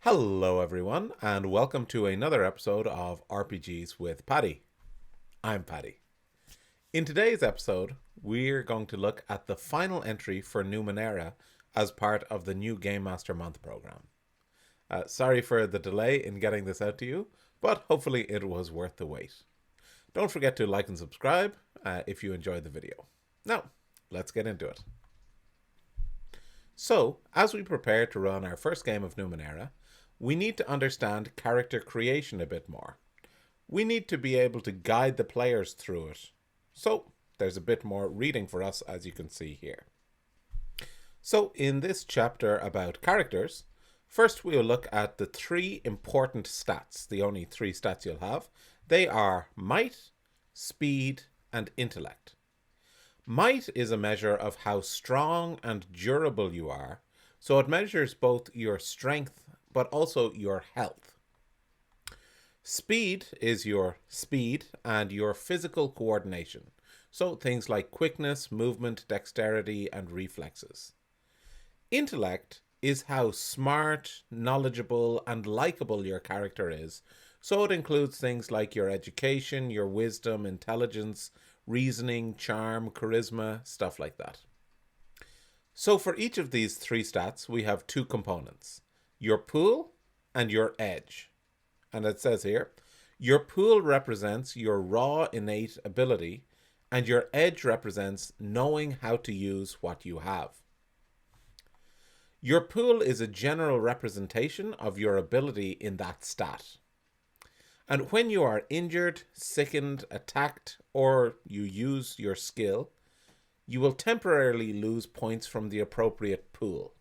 Hello everyone, and welcome to another episode of RPGs with Paddy. I'm Paddy. In today's episode, we're going to look at the final entry for Numenera as part of the new Game Master Month program. Sorry for the delay in getting this out to you, but hopefully it was worth the wait. Don't forget to like and subscribe if you enjoyed the video. Now, let's get into it. So, as we prepare to run our first game of Numenera, we need to understand character creation a bit more. We need to be able to guide the players through it. So, there's a bit more reading for us, as you can see here. So, in this chapter about characters, first we'll look at the three important stats, the only three stats you'll have. They are might, speed, and intellect. Might is a measure of how strong and durable you are, so it measures both your strength but also your health. Speed is your speed and your physical coordination, so things like quickness, movement, dexterity, and reflexes. Intellect is how smart, knowledgeable, and likable your character is, so it includes things like your education, your wisdom, intelligence, reasoning, charm, charisma, stuff like that. So for each of these three stats, we have two components: your pool and your edge. And it says here, your pool represents your raw innate ability, and your edge represents knowing how to use what you have. Your pool is a general representation of your ability in that stat. And when you are injured, sickened, attacked, or you use your skill, you will temporarily lose points from the appropriate pool.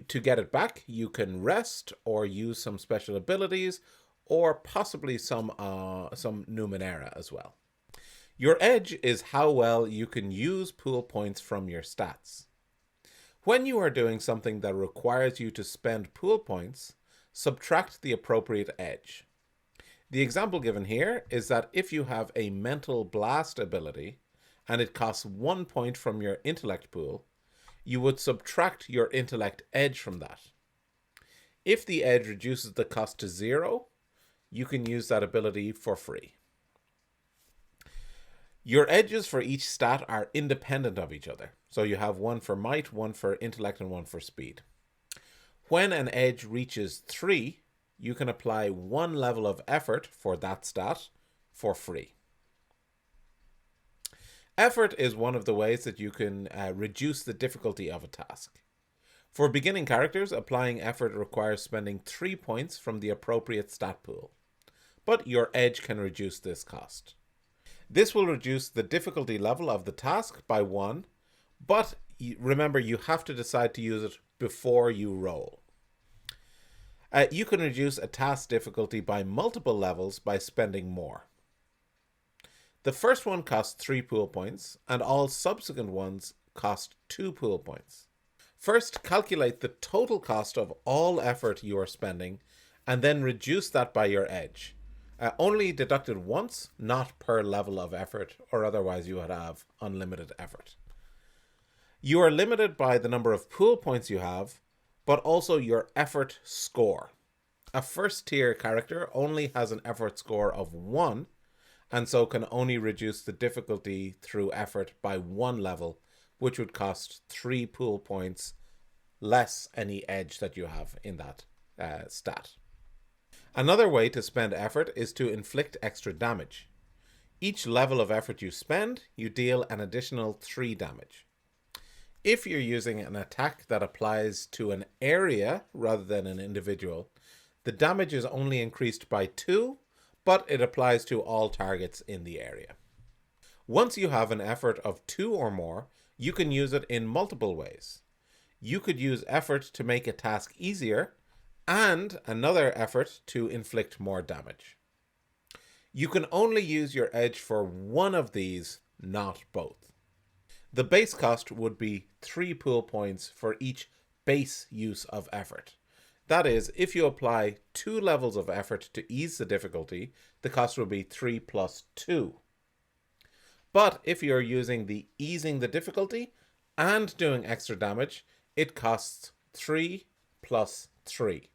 To get it back, you can rest or use some special abilities, or possibly some Numenera as well. Your edge is how well you can use pool points from your stats. When you are doing something that requires you to spend pool points, subtract the appropriate edge. The example given here is that if you have a mental blast ability and it costs 1 point from your intellect pool, you would subtract your intellect edge from that. If the edge reduces the cost to 0, you can use that ability for free. Your edges for each stat are independent of each other. So you have one for might, one for intellect, and one for speed. When an edge reaches 3, you can apply 1 level of effort for that stat for free. Effort is one of the ways that you can reduce the difficulty of a task. For beginning characters, applying effort requires spending 3 points from the appropriate stat pool, but your edge can reduce this cost. This will reduce the difficulty level of the task by 1, but remember, you have to decide to use it before you roll. You can reduce a task difficulty by multiple levels by spending more. The first one costs 3 pool points, and all subsequent ones cost 2 pool points. First, calculate the total cost of all effort you are spending, and then reduce that by your edge. Only deducted once, not per level of effort, or otherwise you would have unlimited effort. You are limited by the number of pool points you have, but also your effort score. A first tier character only has an effort score of 1, and so can only reduce the difficulty through effort by 1 level, which would cost 3 pool points less any edge that you have in that stat. Another way to spend effort is to inflict extra damage. Each level of effort you spend, you deal an additional 3 damage. If you're using an attack that applies to an area rather than an individual, the damage is only increased by 2, but it applies to all targets in the area. Once you have an effort of 2 or more, you can use it in multiple ways. You could use effort to make a task easier, and another effort to inflict more damage. You can only use your edge for one of these, not both. The base cost would be 3 pool points for each base use of effort. That is, if you apply 2 levels of effort to ease the difficulty, the cost will be 3 plus 2. But if you're using the easing the difficulty and doing extra damage, it costs 3 plus 3.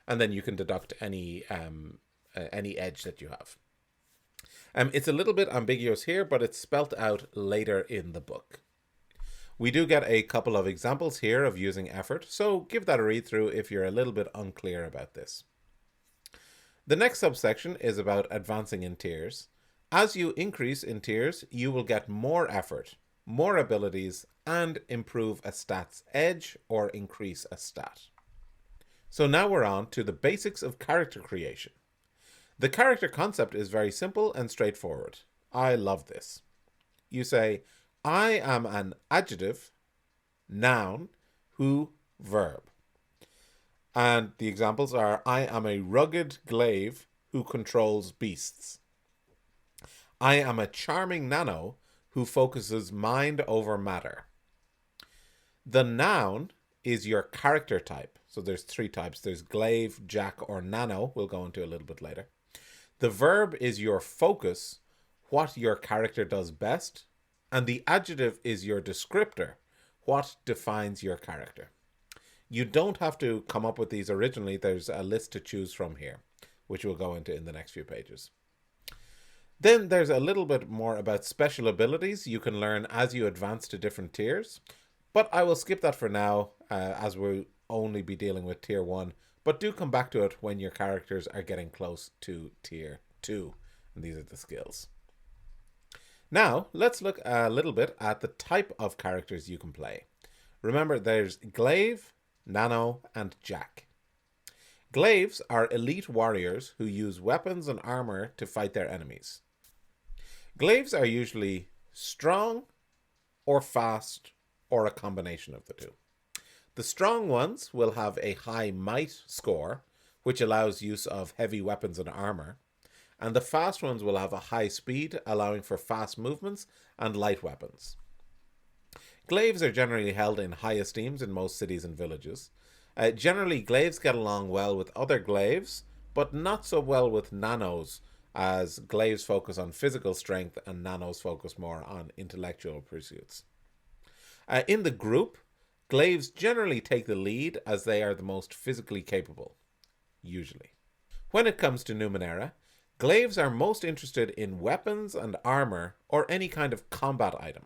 and then you can deduct any edge that you have. It's a little bit ambiguous here, but it's spelt out later in the book. We do get a couple of examples here of using effort, so give that a read through if you're a little bit unclear about this. The next subsection is about advancing in tiers. As you increase in tiers, you will get more effort, more abilities, and improve a stat's edge or increase a stat. So now we're on to the basics of character creation. The character concept is very simple and straightforward. I love this. You say, I am an adjective, noun, who, verb. And the examples are, I am a rugged glaive who controls beasts. I am a charming nano who focuses mind over matter. The noun is your character type. So there's 3 types. There's glaive, jack, or nano. We'll go into a little bit later. The verb is your focus, what your character does best. And the adjective is your descriptor, what defines your character. You don't have to come up with these originally. There's a list to choose from here, which we'll go into in the next few pages. Then there's a little bit more about special abilities you can learn as you advance to different tiers. But I will skip that for now, as we'll only be dealing with tier 1. But do come back to it when your characters are getting close to tier 2. And these are the skills. Now, let's look a little bit at the type of characters you can play. Remember, there's glaive, nano, and jack. Glaives are elite warriors who use weapons and armor to fight their enemies. Glaives are usually strong or fast or a combination of the two. The strong ones will have a high might score, which allows use of heavy weapons and armor, and the fast ones will have a high speed, allowing for fast movements and light weapons. Glaives are generally held in high esteem in most cities and villages. Generally, glaives get along well with other glaives, but not so well with nanos, as glaives focus on physical strength and nanos focus more on intellectual pursuits. In the group, glaives generally take the lead as they are the most physically capable, usually. When it comes to Numenera, glaives are most interested in weapons and armor or any kind of combat item.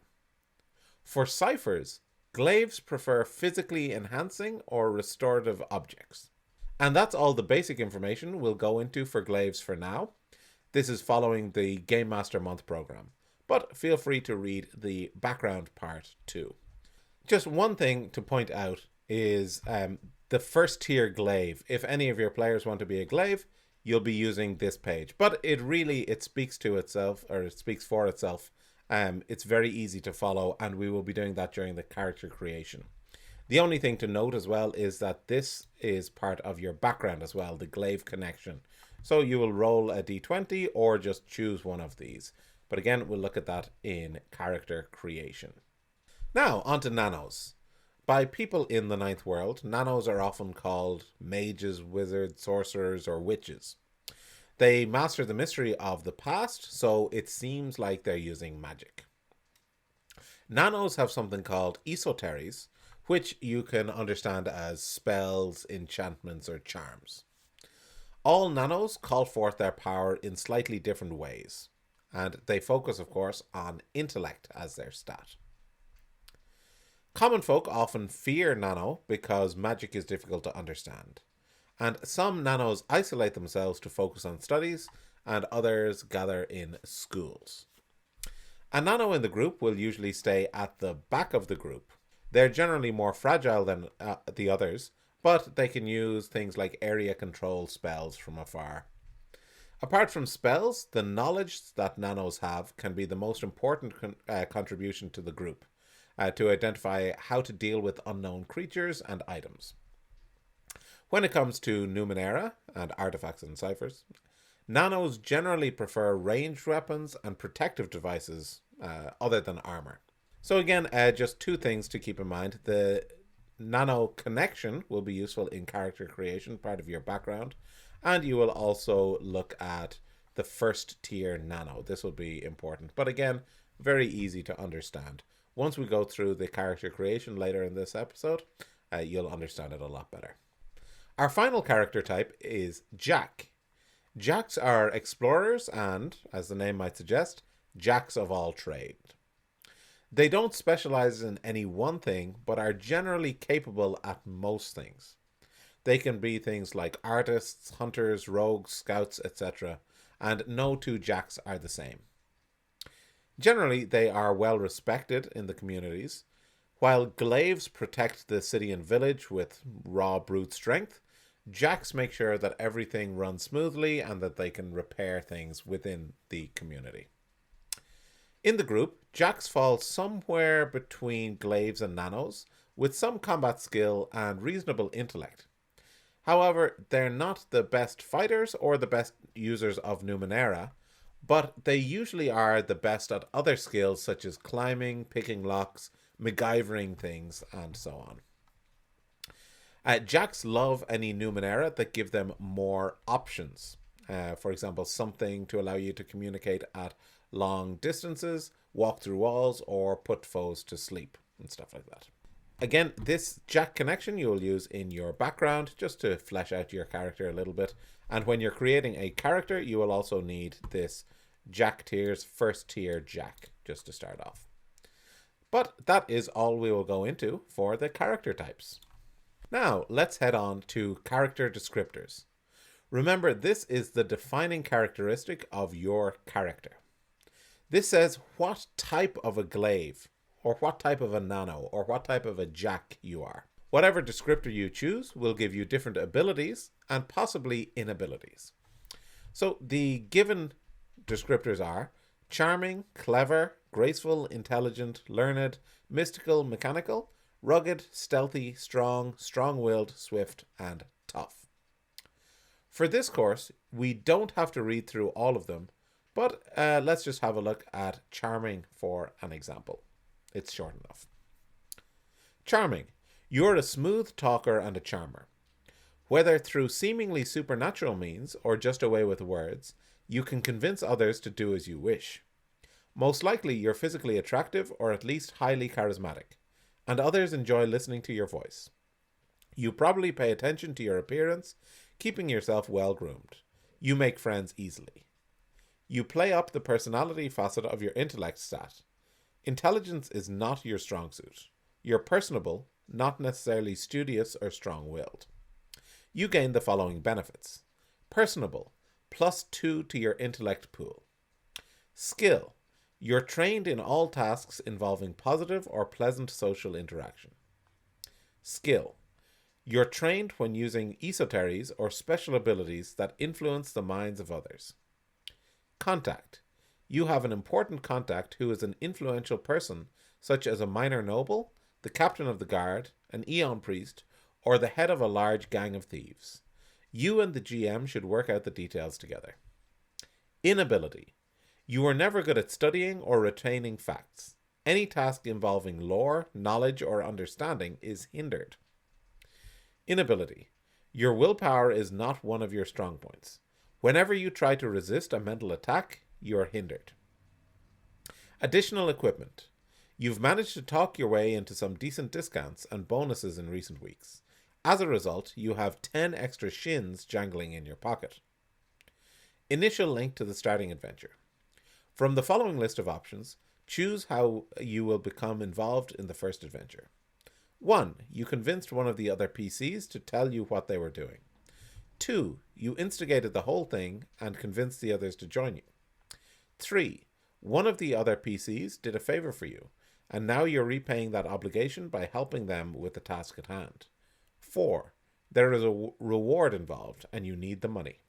For ciphers, glaives prefer physically enhancing or restorative objects. And that's all the basic information we'll go into for glaives for now. This is following the Game Master Month program, but feel free to read the background part too. Just one thing to point out is the first tier glaive. If any of your players want to be a glaive, you'll be using this page. But it speaks to itself, or it speaks for itself. It's very easy to follow, and we will be doing that during the character creation. The only thing to note as well is that this is part of your background as well, the glaive connection. So you will roll a d20 or just choose one of these. But again, we'll look at that in character creation. Now, on to nanos. By people in the Ninth World, nanos are often called mages, wizards, sorcerers, or witches. They master the mystery of the past, so it seems like they're using magic. Nanos have something called esoteries, which you can understand as spells, enchantments, or charms. All nanos call forth their power in slightly different ways, and they focus, of course, on intellect as their stat. Common folk often fear nano because magic is difficult to understand. And some nanos isolate themselves to focus on studies, and others gather in schools. A nano in the group will usually stay at the back of the group. They're generally more fragile than the others, but they can use things like area control spells from afar. Apart from spells, the knowledge that nanos have can be the most important contribution to the group, to identify how to deal with unknown creatures and items. When it comes to Numenera and artifacts and ciphers, nanos generally prefer ranged weapons and protective devices other than armor. So again, just 2 things to keep in mind. The nano connection will be useful in character creation, part of your background, and you will also look at the first tier nano. This will be important, but again, very easy to understand. Once we go through the character creation later in this episode, you'll understand it a lot better. Our final character type is Jack. Jacks are explorers and, as the name might suggest, jacks of all trade. They don't specialize in any one thing, but are generally capable at most things. They can be things like artists, hunters, rogues, scouts, etc., and no two jacks are the same. Generally, they are well respected in the communities. While glaives protect the city and village with raw brute strength, jacks make sure that everything runs smoothly and that they can repair things within the community. In the group, jacks fall somewhere between glaives and nanos, with some combat skill and reasonable intellect. However, they're not the best fighters or the best users of Numenera, but they usually are the best at other skills such as climbing, picking locks, MacGyvering things, and so on. Jacks love any Numenera that give them more options. For example, something to allow you to communicate at long distances, walk through walls, or put foes to sleep, and stuff like that. Again, this Jack connection you will use in your background just to flesh out your character a little bit. And when you're creating a character, you will also need this Jack tiers, first tier Jack, just to start off. But that is all we will go into for the character types. Now, let's head on to character descriptors. Remember, this is the defining characteristic of your character. This says what type of a glaive, or what type of a nano, or what type of a jack you are. Whatever descriptor you choose will give you different abilities and possibly inabilities. So the given descriptors are charming, clever, graceful, intelligent, learned, mystical, mechanical, rugged, stealthy, strong, strong-willed, swift, and tough. For this course, we don't have to read through all of them, but let's just have a look at charming for an example. It's short enough. Charming. You're a smooth talker and a charmer. Whether through seemingly supernatural means or just a way with words, you can convince others to do as you wish. Most likely you're physically attractive or at least highly charismatic, and others enjoy listening to your voice. You probably pay attention to your appearance, keeping yourself well groomed. You make friends easily. You play up the personality facet of your intellect stat. Intelligence is not your strong suit. You're personable, not necessarily studious or strong-willed. You gain the following benefits. Personable, +2 to your intellect pool. Skill. You're trained in all tasks involving positive or pleasant social interaction. Skill. You're trained when using esoteries or special abilities that influence the minds of others. Contact. You have an important contact who is an influential person, such as a minor noble, the captain of the guard, an eon priest, or the head of a large gang of thieves. You and the GM should work out the details together. Inability. You are never good at studying or retaining facts. Any task involving lore, knowledge, or understanding is hindered. Inability. Your willpower is not one of your strong points. Whenever you try to resist a mental attack, you are hindered. Additional equipment. You've managed to talk your way into some decent discounts and bonuses in recent weeks. As a result, you have 10 extra shins jangling in your pocket. Initial link to the starting adventure. From the following list of options, choose how you will become involved in the first adventure. 1. You convinced one of the other PCs to tell you what they were doing. 2. You instigated the whole thing and convinced the others to join you. 3. One of the other PCs did a favor for you, and now you're repaying that obligation by helping them with the task at hand. 4. There is a reward involved, and you need the money.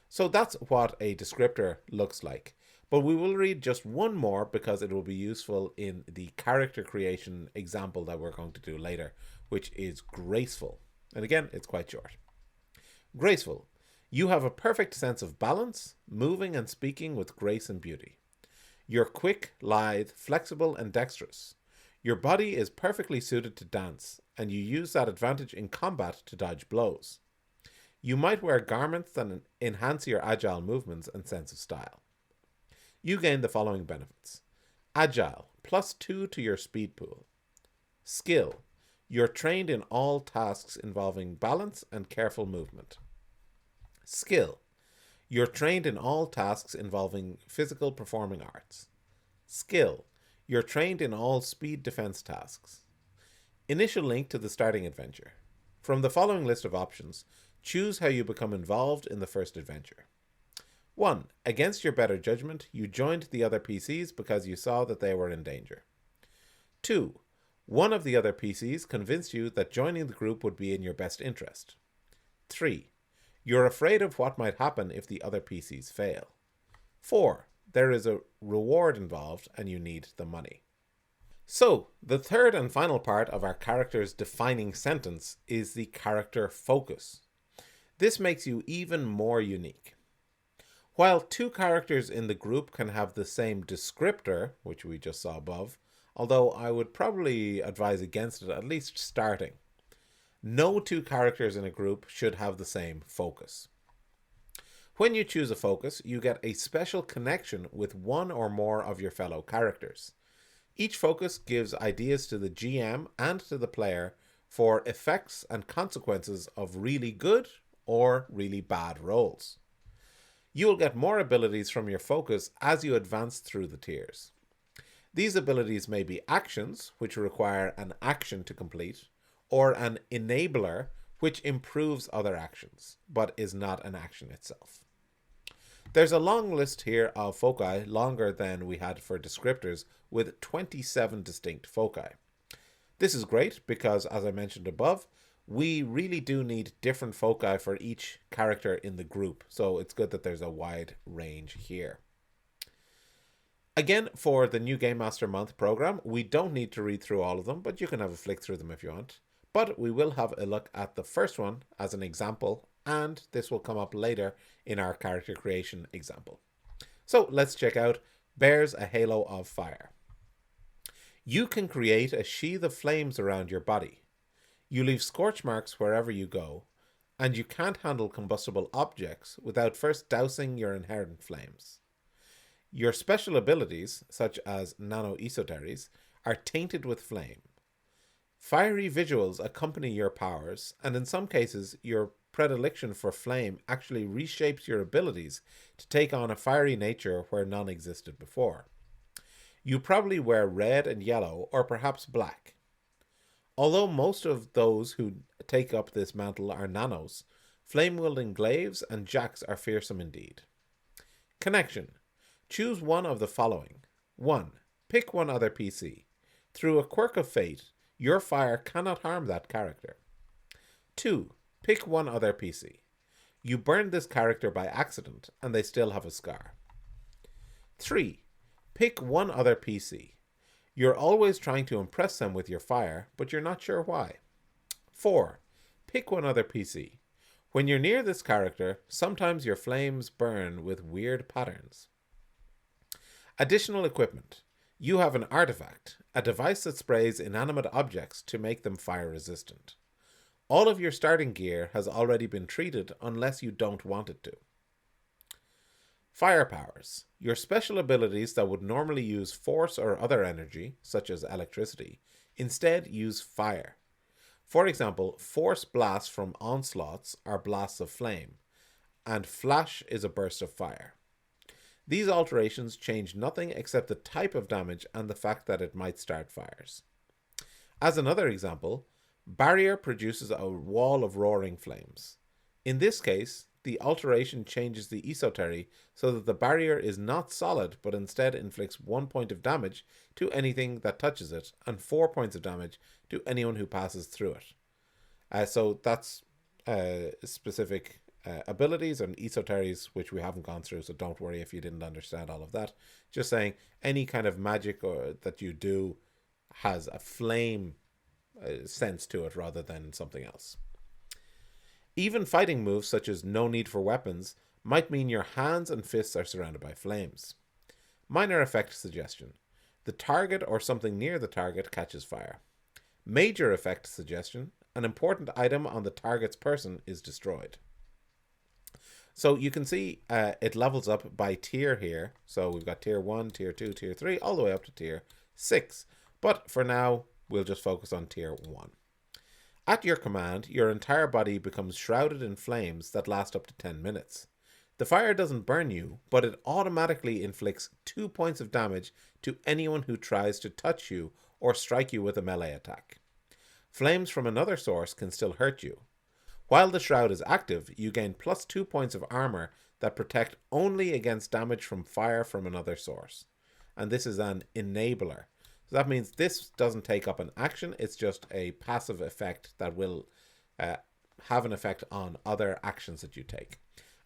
So that's what a descriptor looks like. But we will read just one more because it will be useful in the character creation example that we're going to do later, which is graceful. And again, it's quite short. Graceful. You have a perfect sense of balance, moving and speaking with grace and beauty. You're quick, lithe, flexible, and dexterous. Your body is perfectly suited to dance, and you use that advantage in combat to dodge blows. You might wear garments that enhance your agile movements and sense of style. You gain the following benefits. Agile, +2 to your speed pool. Skill. You're trained in all tasks involving balance and careful movement. Skill. You're trained in all tasks involving physical performing arts. Skill. You're trained in all speed defense tasks. Initial link to the starting adventure. From the following list of options, choose how you become involved in the first adventure. 1. Against your better judgment, you joined the other PCs because you saw that they were in danger. 2. One of the other PCs convinced you that joining the group would be in your best interest. 3. You're afraid of what might happen if the other PCs fail. 4. There is a reward involved and you need the money. So, the third and final part of our character's defining sentence is the character focus. This makes you even more unique. While two characters in the group can have the same descriptor, which we just saw above, although I would probably advise against it, at least starting, no two characters in a group should have the same focus. When you choose a focus, you get a special connection with one or more of your fellow characters. Each focus gives ideas to the GM and to the player for effects and consequences of really good or really bad rolls. You will get more abilities from your focus as you advance through the tiers. These abilities may be actions, which require an action to complete, or an enabler, which improves other actions, but is not an action itself. There's a long list here of foci, longer than we had for descriptors, with 27 distinct foci. This is great because, as I mentioned above, we really do need different foci for each character in the group, so it's good that there's a wide range here. Again, for the new Game Master Month program, we don't need to read through all of them, but you can have a flick through them if you want. But we will have a look at the first one as an example, and this will come up later in our character creation example. So let's check out Bears a Halo of Fire. You can create a sheath of flames around your body. You leave scorch marks wherever you go, and you can't handle combustible objects without first dousing your inherent flames. Your special abilities, such as nano-esoteries, are tainted with flame. Fiery visuals accompany your powers, and in some cases, your predilection for flame actually reshapes your abilities to take on a fiery nature where none existed before. You probably wear red and yellow, or perhaps black. Although most of those who take up this mantle are nanos, flame-wielding glaives and jacks are fearsome indeed. Connection. Choose one of the following. 1. Pick one other PC. Through a quirk of fate, your fire cannot harm that character. 2. Pick one other PC. You burned this character by accident, and they still have a scar. 3. Pick one other PC. You're always trying to impress them with your fire, but you're not sure why. 4. Pick one other PC. When you're near this character, sometimes your flames burn with weird patterns. Additional equipment. You have an artifact, a device that sprays inanimate objects to make them fire resistant. All of your starting gear has already been treated unless you don't want it to. Fire powers. Your special abilities that would normally use force or other energy, such as electricity, instead use fire. For example, force blasts from onslaughts are blasts of flame, and flash is a burst of fire. These alterations change nothing except the type of damage and the fact that it might start fires. As another example, barrier produces a wall of roaring flames. In this case, the alteration changes the esotery so that the barrier is not solid but instead inflicts 1 point of damage to anything that touches it and 4 points of damage to anyone who passes through it. So that's specific abilities and esoteries, which we haven't gone through, so don't worry if you didn't understand all of that. Just saying any kind of magic that you do has a flame sense to it rather than something else. Even fighting moves such as no need for weapons might mean your hands and fists are surrounded by flames. Minor effect suggestion. The target or something near the target catches fire. Major effect suggestion. An important item on the target's person is destroyed. So you can see it levels up by tier here. So we've got tier 1, tier 2, tier 3, all the way up to tier 6. But for now, we'll just focus on tier 1. At your command, your entire body becomes shrouded in flames that last up to 10 minutes. The fire doesn't burn you, but it automatically inflicts 2 points of damage to anyone who tries to touch you or strike you with a melee attack. Flames from another source can still hurt you. While the shroud is active, you gain plus 2 points of armor that protect only against damage from fire from another source. And this is an enabler. So that means this doesn't take up an action, it's just a passive effect that will have an effect on other actions that you take.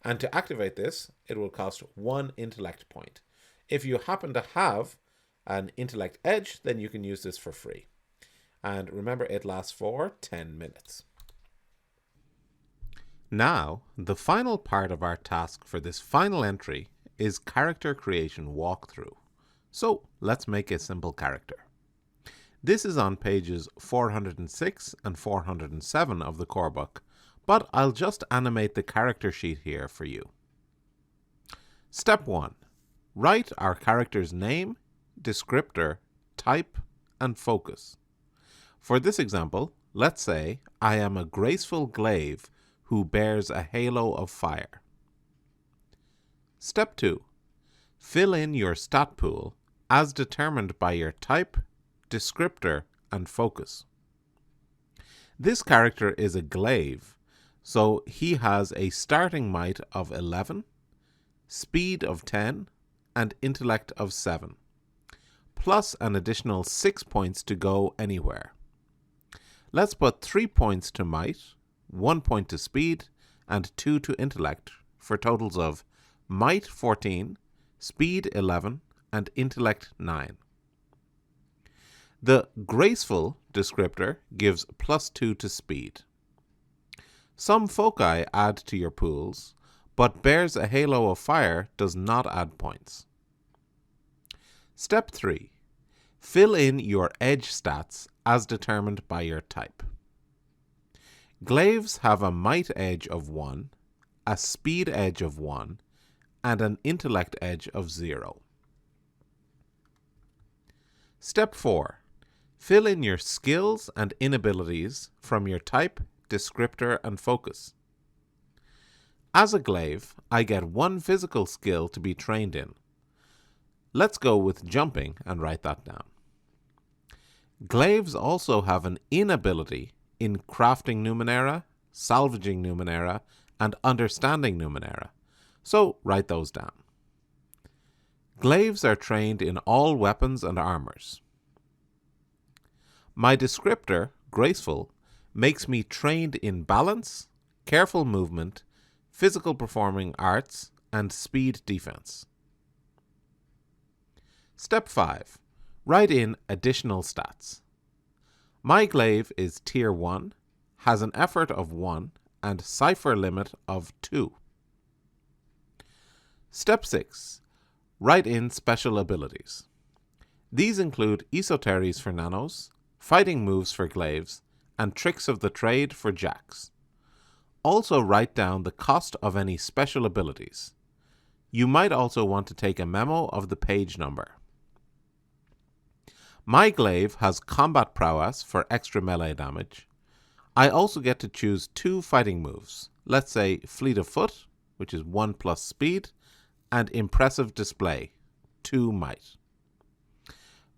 And to activate this, it will cost 1 intellect point. If you happen to have an intellect edge, then you can use this for free. And remember, it lasts for 10 minutes. Now, the final part of our task for this final entry is character creation walkthrough. So let's make a simple character. This is on pages 406 and 407 of the core book, but I'll just animate the character sheet here for you. Step 1. Write our character's name, descriptor, type, and focus. For this example, let's say I am a graceful glaive who bears a halo of fire. Step 2. Fill in your stat pool as determined by your type, descriptor, and focus. This character is a glaive, so he has a starting might of 11, speed of 10, and intellect of 7, plus an additional 6 points to go anywhere. Let's put 3 points to might, 1 point to speed, and 2 to intellect for totals of might 14, speed 11, and intellect 9. The graceful descriptor gives plus 2 to speed. Some foci add to your pools, but bears a halo of fire does not add points. Step 3. Fill in your edge stats as determined by your type. Glaives have a might edge of 1, a speed edge of 1, and an intellect edge of 0. Step 4. Fill in your skills and inabilities from your type, descriptor, and focus. As a glaive, I get 1 physical skill to be trained in. Let's go with jumping and write that down. Glaives also have an inability in crafting Numenera, salvaging Numenera, and understanding Numenera, so write those down. Glaives are trained in all weapons and armors. My descriptor, graceful, makes me trained in balance, careful movement, physical performing arts, and speed defense. Step 5. Write in additional stats. My glaive is tier 1, has an effort of 1, and cipher limit of 2. Step 6. Write in special abilities. These include esoteries for nanos, fighting moves for glaives, and tricks of the trade for jacks. Also write down the cost of any special abilities. You might also want to take a memo of the page number. My glaive has combat prowess for extra melee damage. I also get to choose 2 fighting moves. Let's say Fleet of Foot, which is 1 plus speed, and Impressive Display, 2 might.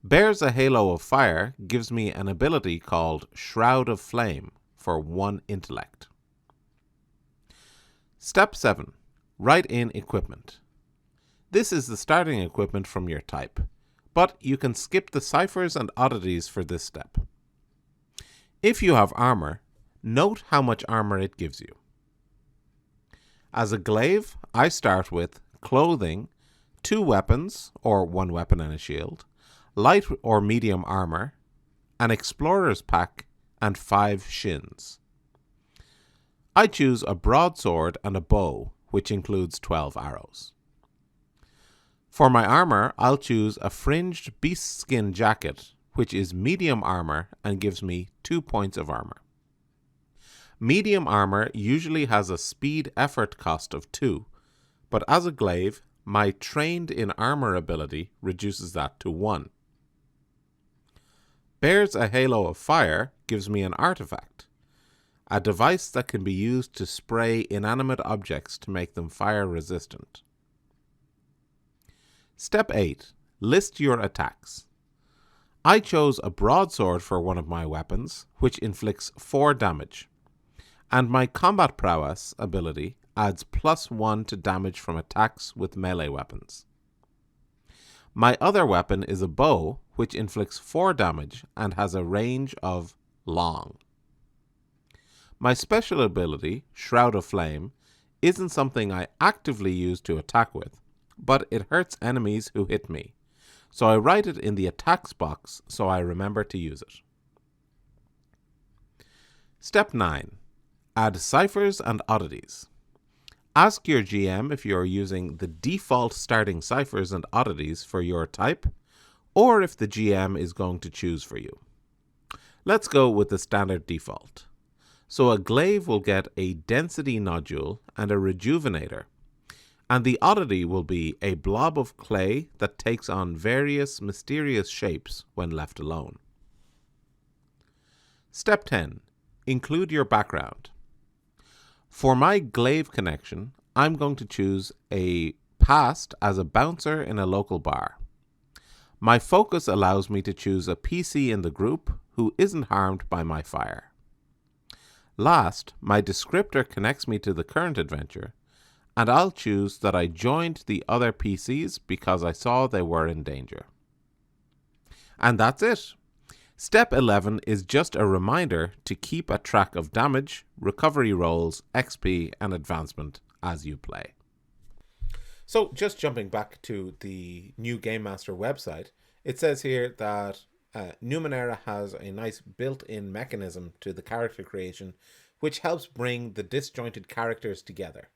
Bears a halo of fire gives me an ability called Shroud of Flame for 1 intellect. Step 7. Write in equipment. This is the starting equipment from your type, but you can skip the ciphers and oddities for this step. If you have armor, note how much armor it gives you. As a glaive, I start with clothing, 2 weapons, or 1 weapon and a shield, light or medium armor, an explorer's pack, and 5 shins. I choose a broadsword and a bow, which includes 12 arrows. For my armor, I'll choose a fringed beast skin jacket, which is medium armor and gives me 2 points of armor. Medium armor usually has a speed effort cost of 2, but as a glaive, my trained in armor ability reduces that to 1. Bears a halo of fire gives me an artifact. a device that can be used to spray inanimate objects to make them fire resistant. Step 8. List your attacks. I chose a broadsword for one of my weapons, which inflicts 4 damage, and my combat prowess ability adds +1 to damage from attacks with melee weapons. My other weapon is a bow, which inflicts 4 damage and has a range of long. My special ability, Shroud of Flame, isn't something I actively use to attack with, but it hurts enemies who hit me, so I write it in the attacks box so I remember to use it. Step 9. Add ciphers and oddities. Ask your GM if you are using the default starting ciphers and oddities for your type, or if the GM is going to choose for you. Let's go with the standard default. So a glaive will get a density nodule and a rejuvenator, and the oddity will be a blob of clay that takes on various mysterious shapes when left alone. Step 10. Include your background. For my glaive connection, I'm going to choose a past as a bouncer in a local bar. My focus allows me to choose a PC in the group who isn't harmed by my fire. Last, my descriptor connects me to the current adventure, and I'll choose that I joined the other PCs because I saw they were in danger. And that's it. Step 11 is just a reminder to keep a track of damage, recovery rolls, XP, and advancement as you play. So just jumping back to the new Game Master website, it says here that Numenera has a nice built-in mechanism to the character creation, which helps bring the disjointed characters together.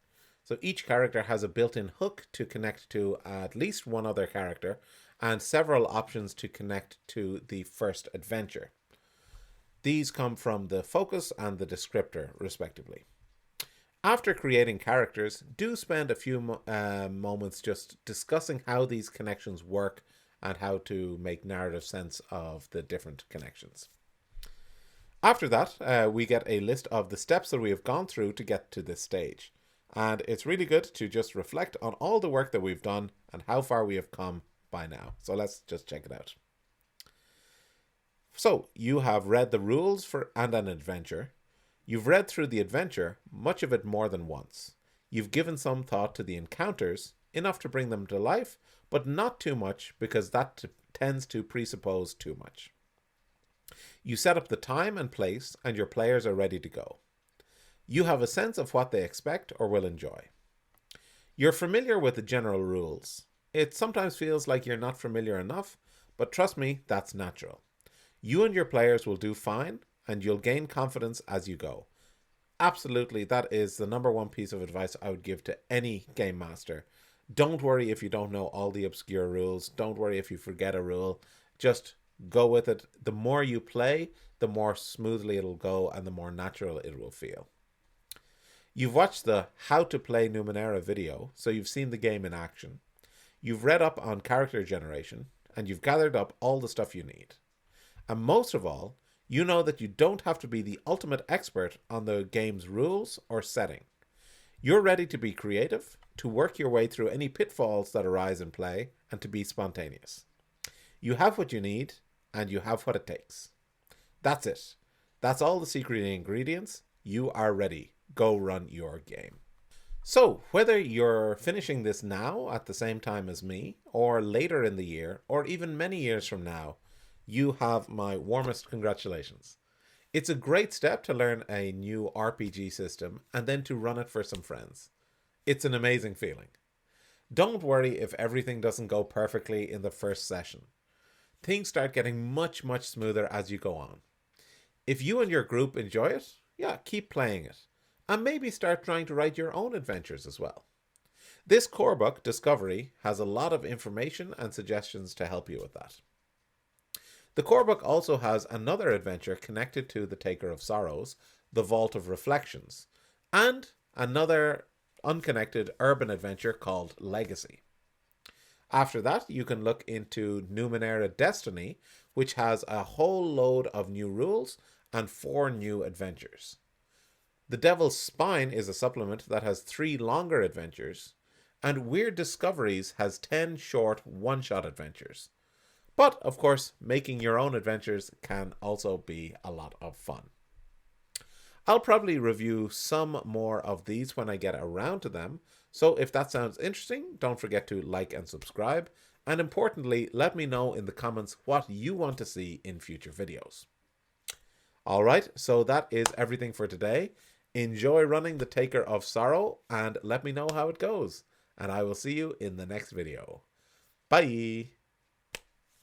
So each character has a built-in hook to connect to at least one other character, and several options to connect to the first adventure. These come from the focus and the descriptor, respectively. After creating characters, do spend a few moments just discussing how these connections work and how to make narrative sense of the different connections. After that, we get a list of the steps that we have gone through to get to this stage. And it's really good to just reflect on all the work that we've done and how far we have come by now. So let's just check it out. So you have read the rules for and an adventure. You've read through the adventure, much of it more than once. You've given some thought to the encounters, enough to bring them to life, but not too much because that tends to presuppose too much. You set up the time and place and your players are ready to go. You have a sense of what they expect or will enjoy. You're familiar with the general rules. It sometimes feels like you're not familiar enough, but trust me, that's natural. You and your players will do fine, and you'll gain confidence as you go. Absolutely, that is the number one piece of advice I would give to any game master. Don't worry if you don't know all the obscure rules. Don't worry if you forget a rule. Just go with it. The more you play, the more smoothly it'll go and the more natural it will feel. You've watched the How to Play Numenera video, so you've seen the game in action. You've read up on character generation, and you've gathered up all the stuff you need. And most of all, you know that you don't have to be the ultimate expert on the game's rules or setting. You're ready to be creative, to work your way through any pitfalls that arise in play, and to be spontaneous. You have what you need, and you have what it takes. That's it. That's all the secret ingredients. You are ready. Go run your game. So, whether you're finishing this now at the same time as me, or later in the year, or even many years from now, you have my warmest congratulations. It's a great step to learn a new RPG system and then to run it for some friends. It's an amazing feeling. Don't worry if everything doesn't go perfectly in the first session. Things start getting much, much smoother as you go on. If you and your group enjoy it, keep playing it. And maybe start trying to write your own adventures as well. This core book, Discovery, has a lot of information and suggestions to help you with that. The core book also has another adventure connected to the Taker of Sorrows, the Vault of Reflections, and another unconnected urban adventure called Legacy. After that, you can look into Numenera Destiny, which has a whole load of new rules and 4 new adventures. The Devil's Spine is a supplement that has 3 longer adventures, and Weird Discoveries has 10 short one-shot adventures. But, of course, making your own adventures can also be a lot of fun. I'll probably review some more of these when I get around to them, so if that sounds interesting, don't forget to like and subscribe, and importantly, let me know in the comments what you want to see in future videos. Alright, so that is everything for today. Enjoy running the Taker of Sorrow, and let me know how it goes. And I will see you in the next video. Bye!